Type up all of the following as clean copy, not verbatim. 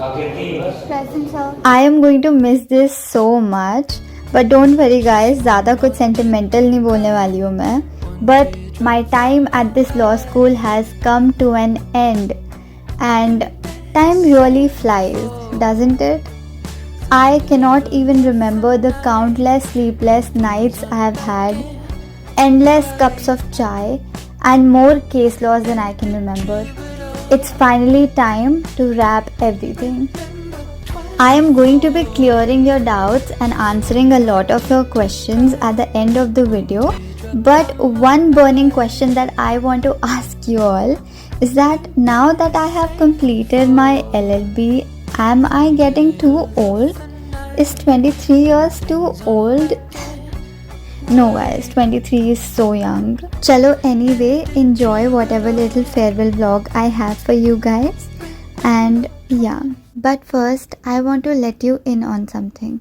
I am going to miss this so much, but don't worry guys, ज़्यादा कुछ sentimental नहीं बोलने वाली हूँ मैं. But my time at this law school has come to an end, and time really flies, doesn't it? I cannot even remember the countless sleepless nights I have had, endless cups of chai, and more case laws than I can remember. It's finally time to wrap everything. I am going to be clearing your doubts and answering a lot of your questions at the end of the video. But one burning question that I want to ask you all is that now that I have completed my LLB, am I getting too old? Is 23 years too old? No guys, 23 is so young. Chalo, anyway, enjoy whatever little farewell vlog I have for you guys. And yeah, but first I want to let you in on something.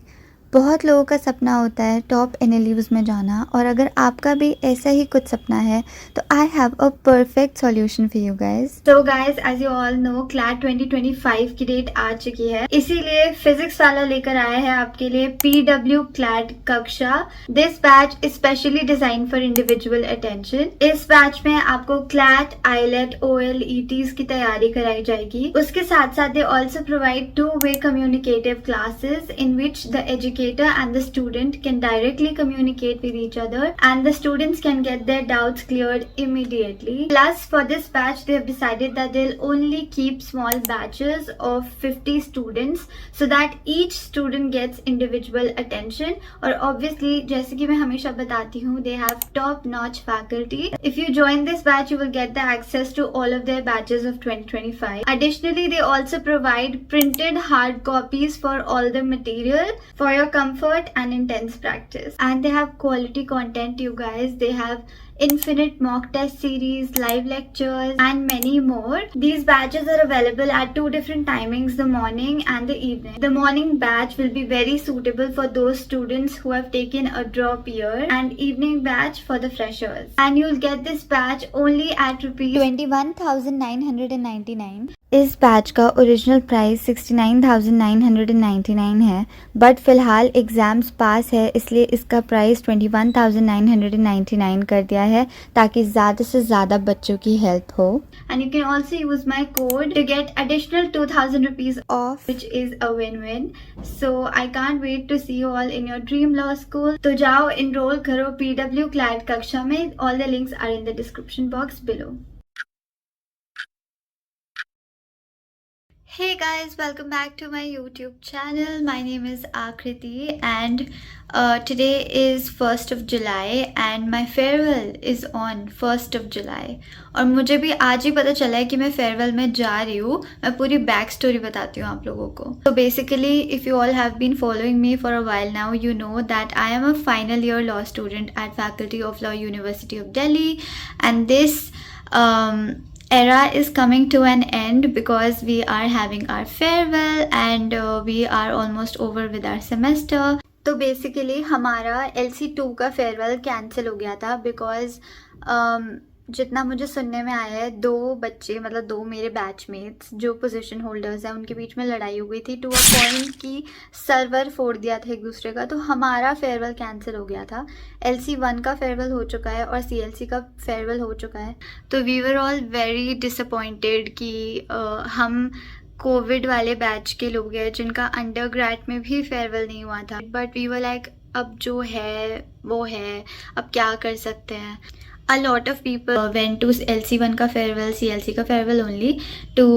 बहुत लोगों का सपना होता है top NLUs में जाना, और अगर आपका भी ऐसा ही कुछ सपना है तो I have a perfect solution for you guys. So guys, as you all know, CLAT 2025 की डेट आ चुकी है, इसीलिए फिजिक्स वाला लेकर आया है आपके लिए PW क्लैट कक्षा. This batch is specially design for individual attention. इस बैच में आपको क्लैट, आईलेट, OLETs की तैयारी कराई जाएगी. उसके साथ साथ they also provide 2-way communicative classes in which the educator and the student can directly communicate with each other, and the students can get their doubts cleared immediately. Plus, for this batch they have decided that they'll only keep small batches of 50 students so that each student gets individual attention. और obviously, जैसे कि मैं हमेशा बताती हूँ, they have top notch faculty. If you join this batch, you will get the access to all of their batches of 2025. Additionally, they also provide printed hard copies for all the material for your comfort and intense practice. And they have quality content, you guys. They have infinite mock test series, live lectures, and many more. These batches are available at 2 different timings, the morning and the evening. The morning batch will be very suitable for those students who have taken a drop year, and evening batch for the freshers. And you'll get this batch only at rupees 21,999. इस batch का original price 69,999 है, but फिलहाल exams पास है इसलिए इसका price 21,999 कर दिया है ताकि ज़्यादा से ज़्यादा बच्चों की हेल्प हो. And you can also use my code to get additional 2,000 rupees off, which is a win win. So I can't wait to see you all in your dream law school. तो जाओ, इनरोल करो PW CLAT कक्षा में. All the links are in the description box below. Hey guys, welcome back to my YouTube channel. My name is Akriti, and today is 1st of July and my farewell is on 1st of July. और मुझे भी आज ही पता चला है कि मैं farewell में जा रही हूँ. मैं पूरी बैक स्टोरी बताती हूँ आप लोगों को. So basically, if you all have been following me for a while now, you know that I am a final year law student at Faculty of Law, University of Delhi, and this era is coming to an end because we are having our farewell and we are almost over with our semester. तो basically हमारा LC2 का farewell cancel हो गया था because जितना मुझे सुनने में आया है, 2 बच्चे, मतलब 2 मेरे बैचमेट्स जो पोजीशन होल्डर्स हैं, उनके बीच में लड़ाई हो गई थी टू अ पॉइंट कि सर्वर फोड़ दिया था एक दूसरे का. तो हमारा फेयरवेल कैंसिल हो गया था. LC1 का फेयरवेल हो चुका है और CLC का फेयरवेल हो चुका है. तो we were all very disappointed कि हम कोविड वाले बैच के लोग हैं जिनका अंडर ग्रेड में भी फेयरवेल नहीं हुआ था. बट वी वर लाइक, अब जो है वो है, अब क्या कर सकते हैं. A lot of people went to LC1 का फेयरवेल, CLC का farewell only to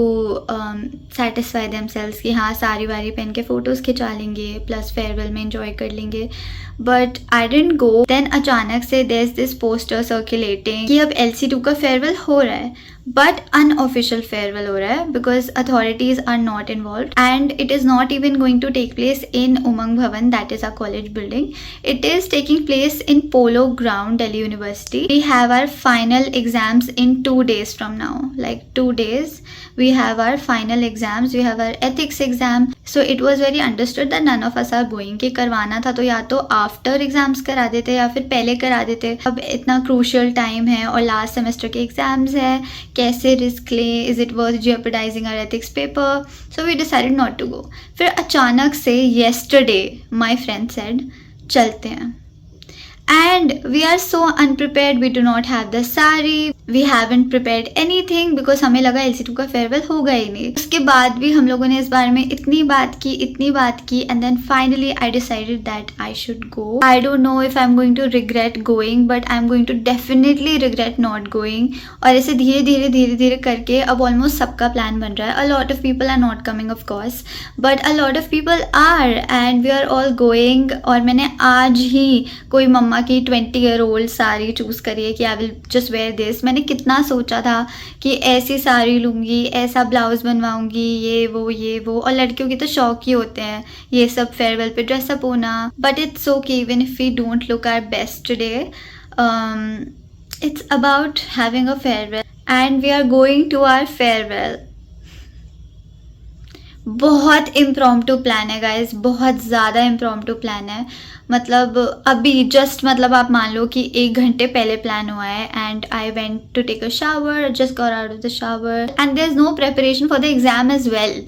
satisfy themselves कि हाँ सारी वारी पहन के फ़ोटोज़ खिंचा लेंगे प्लस फेयरवेल में enjoy कर लेंगे. But I didn't go. Then अचानक से there's this poster circulating कि अब LC2 का फेयरवेल हो रहा है, बट अनऑफिशियल फेयरवेल हो रहा है because authorities are not involve and it is not even going to take place in Umang Bhavan, that is a college building. It is taking place in polo ground, Delhi university. We have our final exams in 2 days from now, like 2 days we have our final exams, we have our ethics exam. So it was very understood that none of us are going. कि करवाना था तो या तो after exams करा देते या फिर पहले करा देते. अब इतना क्रूशियल टाइम है और लास्ट सेमेस्टर के एग्जाम्स है कैसे रिस्क लें, is it worth jeopardizing our ethics paper, so we decided not to go. फिर अचानक से yesterday my friend said चलते हैं. And we are so unprepared, we do not have the sari, we haven't prepared anything because हमें लगा LC2 का farewell होगा ही नहीं. उसके बाद भी हम लोगों ने इस बारे में इतनी बात की and then finally I decided that I should go. I don't know if I'm going to regret going, but I'm going to definitely regret not going. और ऐसे धीरे धीरे करके अब almost सबका plan बन रहा है. A lot of people are not coming of course, but a lot of people are and we are all going. और मैंने आज ही कोई मम्मा की 20-year-old साड़ी चूज़ करी है कि I will just wear this. मैंने कितना सोचा था कि ऐसी साड़ी लूँगी, ऐसा ब्लाउज़ बनवाऊँगी, ये वो और लड़कियों की तो शौक ही होते हैं ये सब फेयरवेल पे ड्रेसअप होना. But it's okay even if we don't look our best today. It's about having a farewell and we are going to our farewell. बहुत इम्प्रॉम्प्टू प्लान है गाइज, बहुत ज़्यादा इम्प्रॉम्प्टू प्लान है. मतलब अभी जस्ट मतलब आप मान लो कि 1 घंटे पहले प्लान हुआ है and I went to take a shower, just got out of the shower and there is no preparation for the exam as well.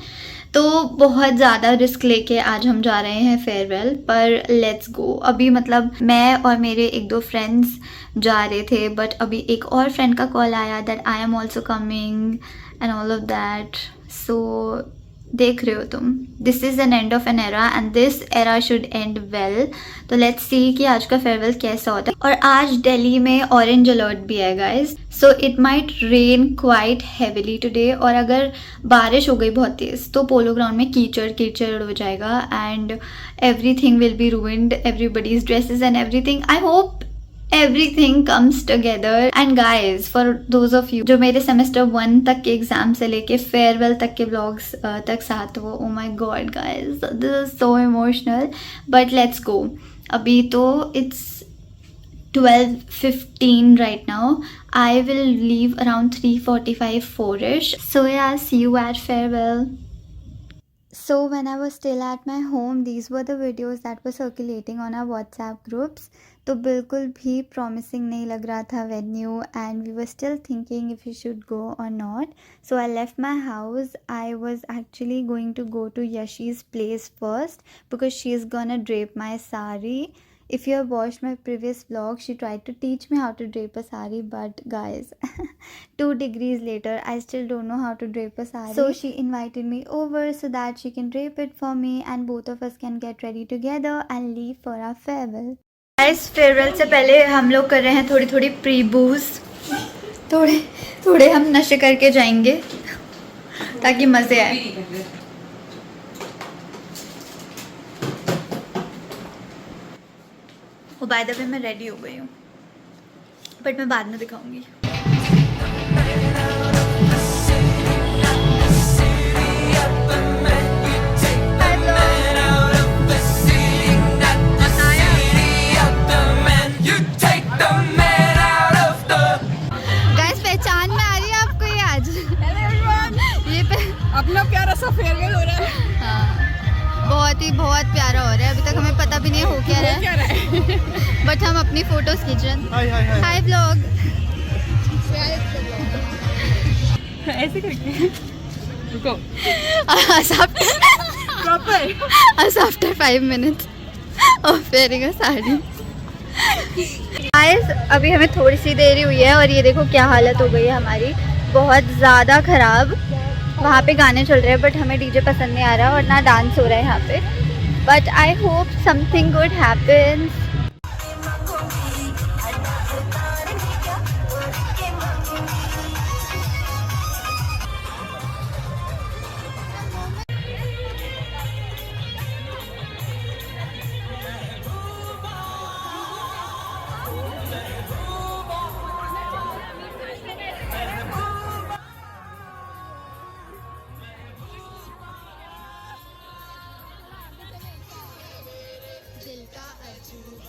तो बहुत ज़्यादा रिस्क लेके आज हम जा रहे हैं फेयरवेल पर. Let's go. अभी मतलब मैं और मेरे 1-2 फ्रेंड्स जा रहे थे बट अभी एक और फ्रेंड का कॉल आया that I am also coming and all of that. So देख रहे हो तुम, this is an end of an era and this era should end well. तो लेट्स सी कि आज का फेयरवेल कैसा होता है. और आज दिल्ली में ऑरेंज अलर्ट भी है guys, so it might rain quite heavily today. और अगर बारिश हो गई बहुत तेज़ तो पोलो ग्राउंड में कीचड़ हो जाएगा and everything will be ruined, everybody's dresses and everything. I hope everything comes together. And guys, for those of you जो मेरे semester 1 तक के एग्जाम से लेके फेयरवेल तक के व्लॉग्स तक साथ हो, oh my god guys, this is so emotional. But let's go. अभी तो it's 12:15 right now. I will leave around 3:45 4ish. So yeah, see you at farewell. So when I was still at my home, these were the videos that were circulating on our WhatsApp groups. तो बिल्कुल भी promising नहीं लग रहा था venue and we were still thinking if we should go or not. So I left my house. I was actually going to go to Yashi's place first because she is gonna drape my sari. If you have watched my previous vlog, she tried to teach me how to drape a sari, but guys 2 degrees later I still don't know how to drape a sari. So she invited me over so that she can drape it for me and both of us can get ready together and leave for our farewell. Guys, farewell से पहले हम लोग कर रहे हैं थोड़ी pre बूज. थोड़े हम नशे करके जाएंगे ताकि मज़े आए. वो बाय द वे मैं रेडी हो गई हूँ बट मैं बाद में दिखाऊंगी. पहचान में आ रही है आपको ये आज? ये अपना प्यारा सा फेयरवेल हो रहा है. हाँ, बहुत प्यारा हो रहा है. अभी तक हमें पता भी नहीं हो क्या रहा है बट हम अपनी फोटोज खींच रहे हैं. हाय व्लॉग. ऐसे करके रुको. After 5 minutes of wearing a sari. Guys, अभी हमें थोड़ी सी देरी हुई है और ये देखो क्या हालत हो गई है हमारी, बहुत ज़्यादा ख़राब. वहाँ पे गाने चल रहे हैं बट हमें डीजे पसंद नहीं आ रहा और ना डांस हो रहा है यहाँ पे. But I hope something good happens. दिल का अजूबा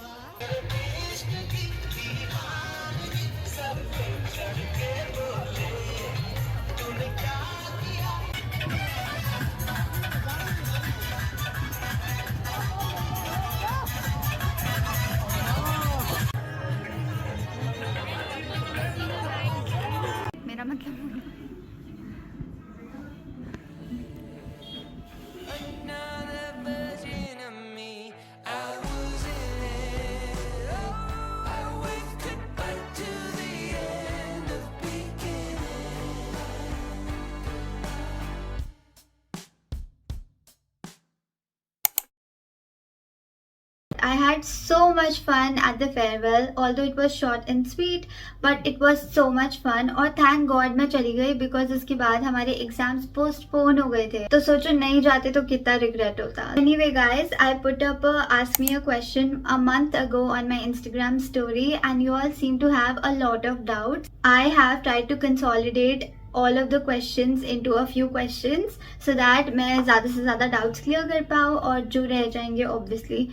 I had so much fun at the farewell, although it was short and sweet, but it was so much fun. और thank God मैं चली गई because उसके बाद हमारे exams postpone हो गए थे. तो सोचो नहीं जाते तो कितना regret होता. Anyway guys, I put up a ask me a question a month ago on my Instagram story and you all seem to have a lot of doubts. I have tried to consolidate all of the questions into a few questions so that मैं ज़्यादा से ज़्यादा doubts clear कर पाऊँ और जो रह जाएंगे obviously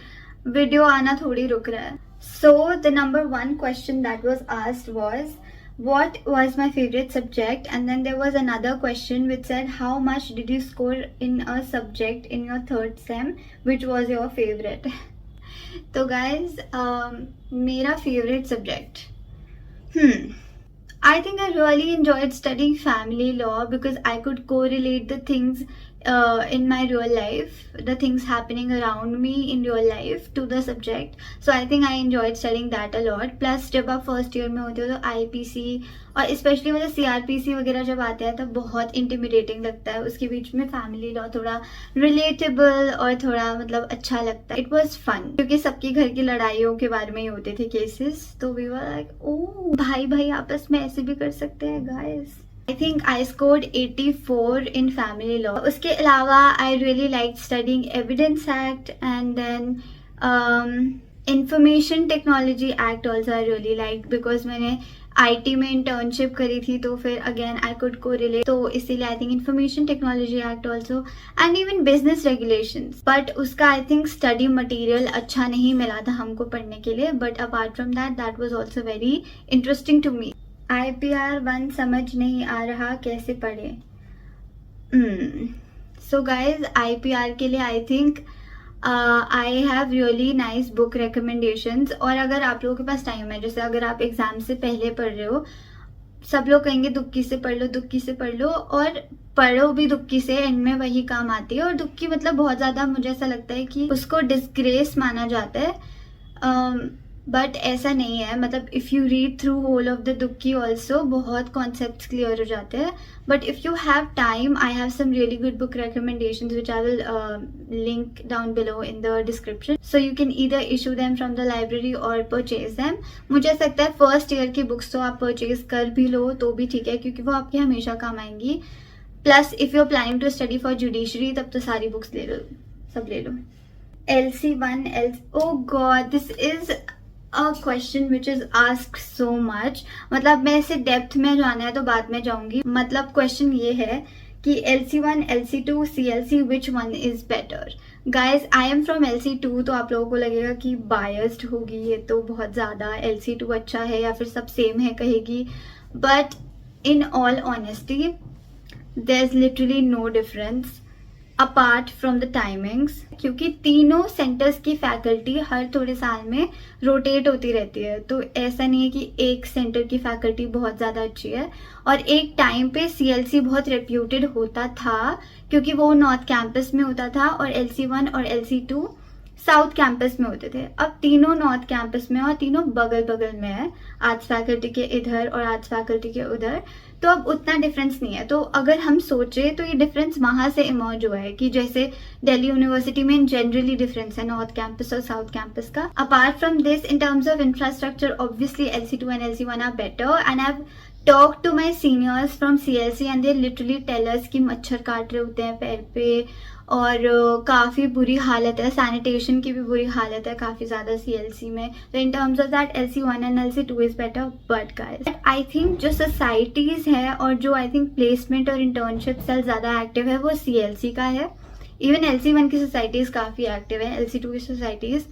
वीडियो आना थोड़ी रुक रहा है. So the number one question that was asked was what was my favorite subject, and then there was another question which said how much did you score in a subject in your third sem, which was your favorite. तो guys मेरा favorite subject I think I really enjoyed studying family law because I could correlate the things in my real life, the things happening around me in real life to the subject. So I think I enjoyed studying that a lot. Plus जब आप first year में होते हो तो IPC और specially मतलब CRPC वगैरह जब आते हैं तब बहुत इंटिमिडेटिंग लगता है. उसके बीच में फैमिली लॉ थोड़ा रिलेटेबल और थोड़ा मतलब अच्छा लगता है. इट वॉज फन क्योंकि सबके घर की लड़ाइयों के बारे में ही होते थे केसेस. तो वी वर लाइक ओ भाई भाई आपस में ऐसे भी कर सकते हैं guys. I think I scored 84 in family law. उसके अलावा I really liked studying Evidence Act and then Information Technology Act also I really liked because मैंने IT में internship करी थी तो फिर again I could correlate. तो इसीलिए I think Information Technology Act also and even Business Regulations. But उसका I think study material अच्छा नहीं मिला था हमको पढ़ने के लिए. But apart from that, that was also very interesting to me. IPR 1 समझ नहीं आ रहा कैसे पढ़े. So guys, IPR के लिए I think I have really nice book recommendations. और अगर आप लोगों के पास टाइम है, जैसे अगर आप एग्जाम से पहले पढ़ रहे हो, सब लोग कहेंगे दुक्की से पढ़ लो, दुक्की से पढ़ लो, और पढ़ो भी दुक्की से, एंड में वही काम आती है. और दुक्की मतलब बहुत ज़्यादा मुझे ऐसा लगता है कि उसको डिस्ग्रेस माना जाता है. बट ऐसा नहीं है. मतलब if you read through whole of the दुक्की ऑल्सो बहुत कॉन्सेप्ट्स क्लियर हो जाते हैं. But if you have time, I have some really good book recommendations which I will link down below in the description. So you can either issue them from the library और purchase them. मुझे ऐसा लगता है first year की books तो आप purchase कर भी लो तो भी ठीक है क्योंकि वो आपके हमेशा काम आएंगी. Plus if you are planning to study for judiciary तब तो सारी बुक्स ले लो, सब ले लो. LC1 oh god, this is a question which is asked so much. मतलब मैं इसे डेप्थ में जाना है तो बाद में जाऊंगी. मतलब क्वेश्चन ये है कि LC1, LC2, CLC which one is better? Guys, I am from LC2 तो आप लोगों को लगेगा कि biased होगी ये तो बहुत ज़्यादा, LC2 अच्छा है या फिर सब सेम है कहेगी. But in all honesty, there's literally no difference apart from the timings, क्योंकि तीनों सेंटर्स की फैकल्टी हर थोड़े साल में रोटेट होती रहती है. तो ऐसा नहीं है कि एक सेंटर की फैकल्टी बहुत ज़्यादा अच्छी है. और एक टाइम पे CLC बहुत रेप्यूटेड होता था क्योंकि वो नॉर्थ कैंपस में होता था और LC1 और LC2 साउथ कैंपस में होते थे. अब तीनों नॉर्थ कैंपस में और तीनों बगल बगल में है, आर्ट्स फैकल्टी के इधर और आर्ट्स फैकल्टी के उधर. तो अब उतना डिफरेंस नहीं है. तो अगर हम सोचे तो ये डिफरेंस वहाँ से इमर्ज हुआ है कि जैसे दिल्ली यूनिवर्सिटी में जनरली डिफरेंस है नॉर्थ कैंपस और साउथ कैंपस का. Apart from this, in terms of infrastructure obviously LC2 and LC1 are better. And I have talk to my seniors from CLC and they literally tell us कि मच्छर काट रहे होते हैं पैर पे और काफ़ी बुरी हालत है, सैनिटेशन की भी बुरी हालत है काफ़ी ज़्यादा CLC में. तो इन terms of that LC1 and LC2 is better. But guys I think जो सोसाइटीज़ है और जो आई थिंक प्लेसमेंट और इंटर्नशिप सेल ज़्यादा एक्टिव है वो CLC का है. इवन LC1 की सोसाइटीज़ काफ़ी एक्टिव है, LC2 की सोसाइटीज़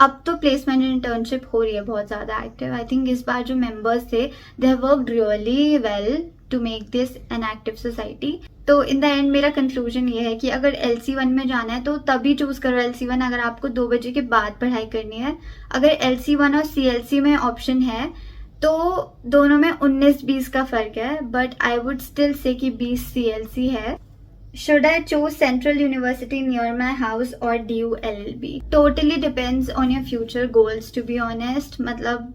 अब तो प्लेसमेंट एंड इंटर्नशिप हो रही है बहुत ज़्यादा एक्टिव. आई थिंक इस बार जो मेंबर्स थे they have worked really well to make this an active society. तो इन द एंड मेरा कंक्लूजन ये है कि अगर LC1 में जाना है तो तभी चूज़ करो LC1 अगर आपको 2 बजे के बाद पढ़ाई करनी है. अगर LC1 और CLC में ऑप्शन है तो दोनों में 19-20 का फ़र्क है. But I would still say कि 20 CLC है. Should I choose Central University near my house or DU LLB? Totally depends on your future goals, to be honest. मतलब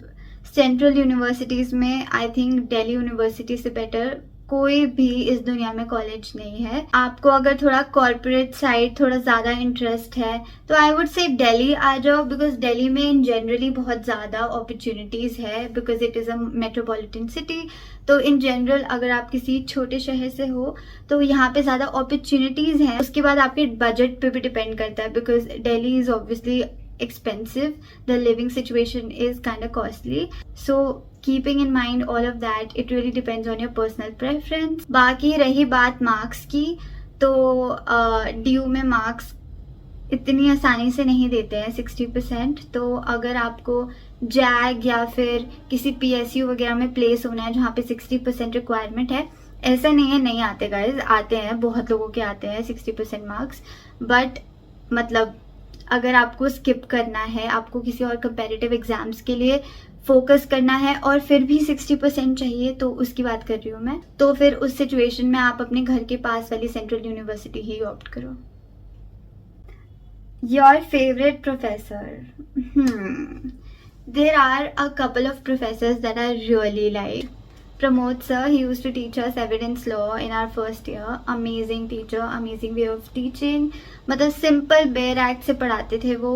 सेंट्रल यूनिवर्सिटीज़ में आई थिंक दिल्ली यूनिवर्सिटी से better कोई भी इस दुनिया में कॉलेज नहीं है। आपको अगर थोड़ा कॉर्पोरेट साइड थोड़ा ज़्यादा इंटरेस्ट है तो आई वुड से दिल्ली आ जाओ, बिकॉज दिल्ली में इन जनरली बहुत ज़्यादा अपॉर्चुनिटीज़ है, because it is a metropolitan city. तो इन जनरल अगर आप किसी छोटे शहर से हो तो यहाँ पे ज़्यादा अपॉर्चुनिटीज़ हैं। उसके बाद आपके बजट पे भी डिपेंड करता है, because Delhi is obviously expensive, the living situation is kind of costly, so keeping in mind all of that, it really depends on your personal preference. बाकी रही बात मार्क्स की, तो DU में मार्क्स इतनी आसानी से नहीं देते हैं 60%। तो अगर आपको जैग या फिर किसी PSU वगैरह में प्लेस होना है जहाँ पे 60% रिक्वायरमेंट है, ऐसा नहीं है नहीं आते गाइज, आते हैं, बहुत लोगों के आते हैं 60% मार्क्स। बट मतलब अगर आपको स्किप करना है, आपको किसी और कंपैरेटिव एग्जाम्स के लिए फोकस करना है और फिर भी 60% चाहिए, तो उसकी बात कर रही हूँ मैं, तो फिर उस सिचुएशन में आप अपने घर के पास वाली सेंट्रल यूनिवर्सिटी ही ऑप्ट करो। Your favourite professor? There are a couple of professors that I really like. Pramod sir, he used to teach us evidence law in our first year. Amazing teacher, amazing way of teaching. मतलब simple bare act से पढ़ाते थे वो,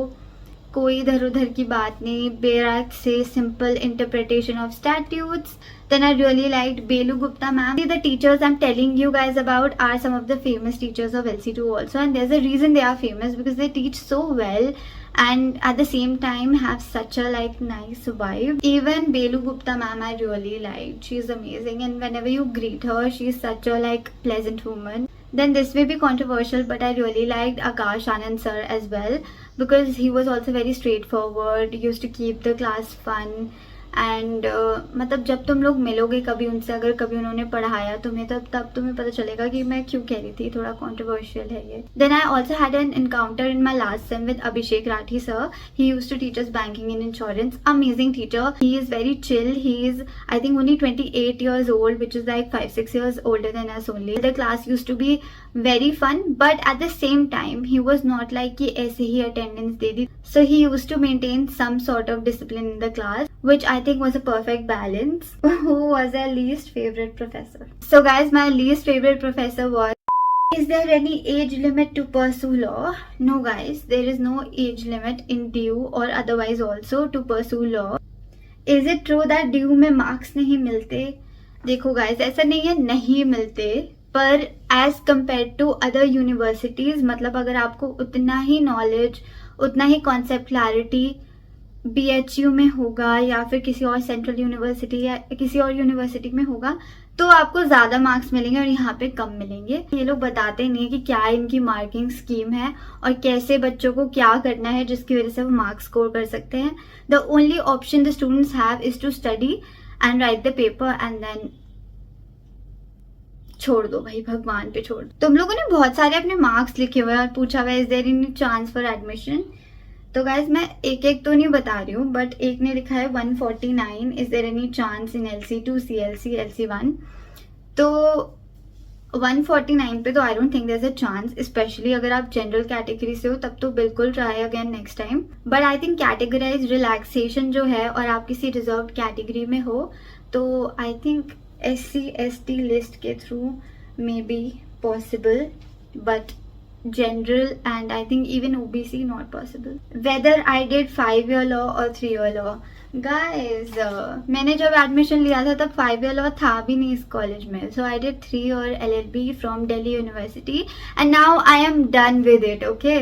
कोई इधर उधर की बात नहीं, बेयर एक्ट से simple interpretation of statutes. Then I really liked Belu Gupta ma'am. The teachers I'm telling you guys about are some of the famous teachers of LC2 also, and there's a reason they are famous, because they teach so well and at the same time have such a like nice vibe. Even Belu Gupta ma'am I really liked. She's amazing, and whenever you greet her, she's such a like pleasant woman. Then this may be controversial, but I really liked Akash Anand sir as well, because he was also very straightforward, used to keep the class fun. And मतलब जब तुम लोग मिलोगे कभी उनसे, अगर कभी उन्होंने पढ़ाया तुम्हें, तब तुम्हें पता चलेगा कि मैं क्यों कह रही थी, थोड़ा कंट्रोवर्शियल है ये. Then I also had an encounter in my last sem with Abhishek Rathi sir. He used to teach us banking and insurance. Amazing teacher. He is very chill. He is I think only 28 years old, which is like 5-6 years older than us only. The class used to be very fun, but at the same time he was not like कि ऐसे ही attendance they the. So he used to maintain some sort of discipline in the class, which I think was a perfect balance. Who was our least favorite professor? So guys, my least favorite professor was, is there any age limit to pursue law? No guys, there is no age limit in DU or otherwise also to pursue law. Is it true that DU में marks नहीं मिलते? देखो guys, ऐसा नहीं है नहीं मिलते, पर as compare to other universities, मतलब अगर आपको उतना ही नॉलेज, उतना ही कॉन्सेप्ट क्लैरिटी BHU में होगा या फिर किसी और सेंट्रल यूनिवर्सिटी या किसी और यूनिवर्सिटी में होगा, तो आपको ज़्यादा मार्क्स मिलेंगे और यहाँ पे कम मिलेंगे. ये लोग बताते नहीं है कि क्या इनकी मार्किंग स्कीम है और कैसे बच्चों को क्या करना है जिसकी वजह से वो मार्क्स स्कोर कर सकते हैं. The only option the students have is to study and write the paper and then छोड़ दो भाई, भगवान पे छोड़ दो. तुम लोगों ने बहुत सारे अपने मार्क्स लिखे हुए और पूछा हुआ is there any chance for admission. तो गाइज मैं एक एक तो नहीं बता रही हूँ, बट एक ने लिखा है 149, is there any chance in LC2, CLC, LC1. तो 149 पे तो I don't think there is a chance, especially अगर आप जनरल कैटेगरी से हो, तब तो बिल्कुल try again next time. But I think categorise relaxation जो है और आप किसी रिजर्व कैटेगरी में हो, तो आई थिंक SC/ST लिस्ट के through may be possible, but general and I think even OBC not possible. Whether I did 5-year law or 3-year law, guys मैंने जब एडमिशन लिया था तब 5-year law था भी नहीं इस कॉलेज में. So I did 3-year LLB from Delhi University and now I am done with it. Okay,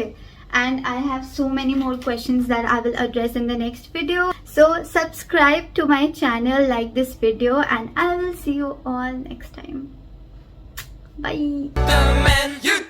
and I have so many more questions that I will address in the next video. So subscribe to my channel, like this video, and I will see you all next time. Bye.